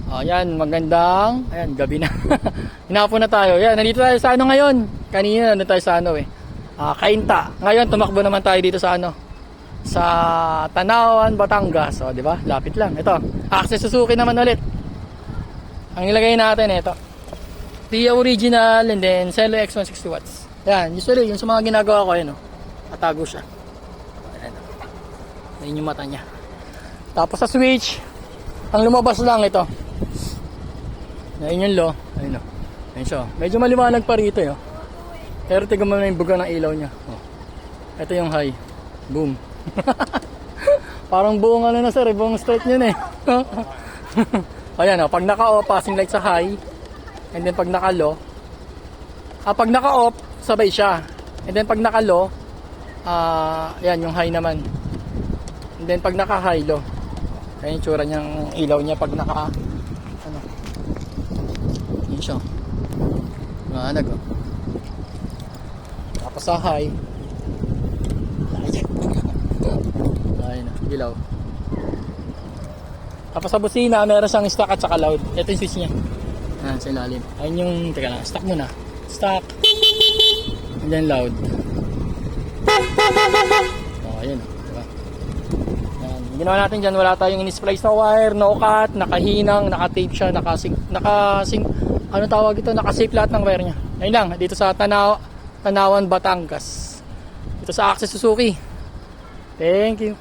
Ayan, magandang, ayan, gabi na. Hinapo na tayo. Ayan, nandito tayo sa ano ngayon. Kanina nandito tayo sa ano Cainta. Ngayon, tumakbo naman tayo dito sa ano, sa Tanawan, Batangas. O, di ba? Lapit lang. Ito, Access Suzuki naman ulit. Ang nilagay natin, ito. Tia original and then Celo X160 watts. Ayan, usually, yung sa mga ginagawa ko, ayan, tatago siya. Ayan, ayan yung mata niya. Tapos sa switch, ang lumabas lang ito. Ayan yung low. Ayun o. Ayun siya. Medyo maliwanag pa rito eh. Pero tignan mo na yung buga ng ilaw niya. Oh. Ito yung high. Boom. Parang buong ano na sir. Buong straight yun eh. Ayan o. Pag naka-off, passing light sa high. And then pag naka-low. Pag naka-off, sabay siya. And then pag naka-low, ayan yung high naman. And then pag naka-high, low. Ayan yung tsura niyang ilaw niya pag naka ano. Yun siya. Maanag oh. Tapos sa high. Ayun na, ilaw. Tapos sa busina, meron siyang stock at saka loud. Ito yung switch niya. Ayan, sa ilalim. Ayun yung, teka lang, stock muna. Stock. And then loud. Oh, ayun oh. Ginawa natin dyan, wala tayong in-splice na wire, no cut, nakahinang, naka-tape siya, ano tawag ito, naka-safe lahat ng wire niya. Ayun lang, dito sa Tanawan, Batangas. Dito sa Access Suzuki. Thank you.